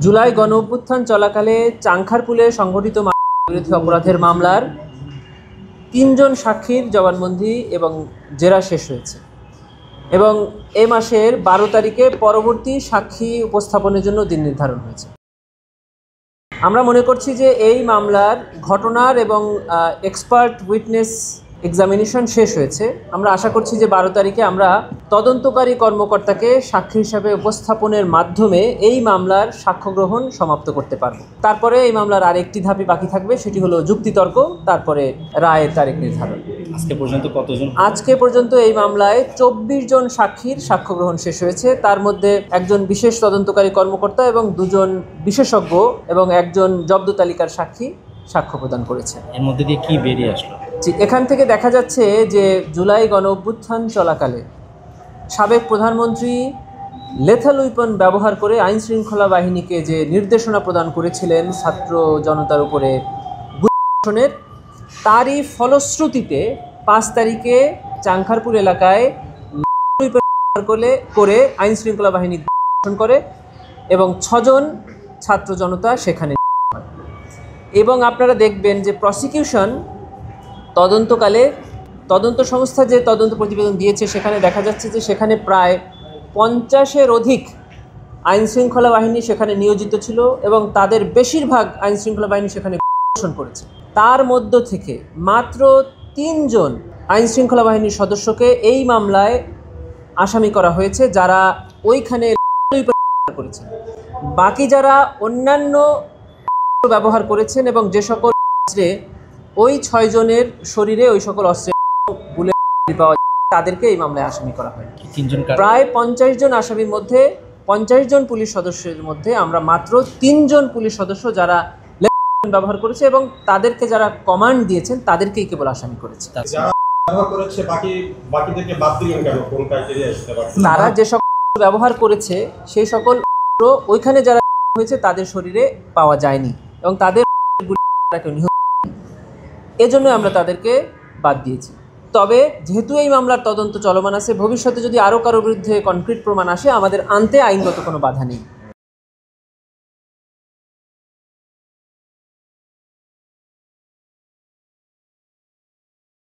জুলাই গণ অভ্যুত্থান চলাকালে চাংখারপুলে সংঘটিত বিরোধী অপরাধের মামলার ৩ জন সাক্ষীর জবানবন্দি এবং জেরা শেষ হয়েছে এবং এ মাসের ১২ তারিখে পরবর্তী সাক্ষী উপস্থাপনের জন্য দিন নির্ধারণ হয়েছে। আমরা মনে করছি যে এই মামলার ঘটনার এবং এক্সপার্ট উইটনেস এক্সামিনেশন শেষ হয়েছে। আমরা আশা করছি যে ১২ তারিখে আমরা তদন্তকারী কর্মকর্তাকে সাক্ষী হিসাবে উপস্থাপনের মাধ্যমে এই মামলার সাক্ষ্য গ্রহণ সমাপ্ত করতে পারব। তারপরে এই মামলার আরেকটি ধাপই বাকি থাকবে, সেটি হলো যুক্তিতর্ক, তারপরে রায়ের তারিখ নির্ধারণ। আজকে পর্যন্ত এই মামলায় ২৪ জন সাক্ষীর সাক্ষ্য গ্রহণ শেষ হয়েছে। তার মধ্যে একজন বিশেষ তদন্তকারী কর্মকর্তা এবং ২ জন বিশেষজ্ঞ এবং একজন জব্দ তালিকার সাক্ষী সাক্ষ্য প্রদান করেছে। এর মধ্যে দিয়ে কি বেরিয়ে আসলো? এখান থেকে দেখা যাচ্ছে যে জুলাই গণ অভ্যুত্থান চলাকালে সাবেক প্রধানমন্ত্রী লেথাল উইপন ব্যবহার করে আইন শৃঙ্খলা বাহিনীকে যে নির্দেশনা প্রদান করেছিলেন ছাত্র জনতার উপরে গুলিবর্ষণের, তারই ফলশ্রুতিতে ৫ তারিখে চাংখারপুল এলাকায় ব্যবহার করে আইন শৃঙ্খলা বাহিনী গুলিবর্ষণ করে এবং ৬ জন ছাত্র জনতা সেখানে। এবং আপনারা দেখবেন যে প্রসিকিউশন তদন্তকালে তদন্ত সংস্থা যে তদন্ত প্রতিবেদন দিয়েছে সেখানে দেখা যাচ্ছে যে সেখানে প্রায় ৫০-এর অধিক আইনশৃঙ্খলা বাহিনী সেখানে নিয়োজিত ছিল এবং তাদের বেশিরভাগ আইনশৃঙ্খলা বাহিনী সেখানে পরিদর্শন করেছে। তার মধ্য থেকে মাত্র ৩ জন আইনশৃঙ্খলা বাহিনীর সদস্যকে এই মামলায় আসামি করা হয়েছে, যারা ওইখানে করেছেন। বাকি যারা অন্যান্য ব্যবহার করেছেন এবং যে সকল অস্ত্রে ওই ৬ জনের শরীরে ওই সকল অস্ত্রে বুলেট পাওয়া যায়, তাদেরকে এই মামলায় আসামি করা হয়। প্রায় ৫০ জন আসামির মধ্যে ৫০ জন পুলিশ সদস্যের মধ্যে আমরা মাত্র ৩ জন পুলিশ সদস্য যারা ব্যবহার করেছে এবং তাদেরকে যারা কমান্ড দিয়েছেন তাদেরকেই কেবল আসামি করেছে। তারা যে সকল ব্যবহার করেছে সেই সকল ওইখানে যারা হয়েছে তাদের শরীরে পাওয়া যায়নি এবং তাদের নিহত, এজন্য আমরা তাদেরকে বাদ দিয়েছি। তবে যেহেতু এই মামলার তদন্ত চলমান আছে, ভবিষ্যতে যদি আরও কারোর বিরুদ্ধে কনক্রিট প্রমাণ আসে আমাদের আনতে আইনগত কোনো বাধা নেই।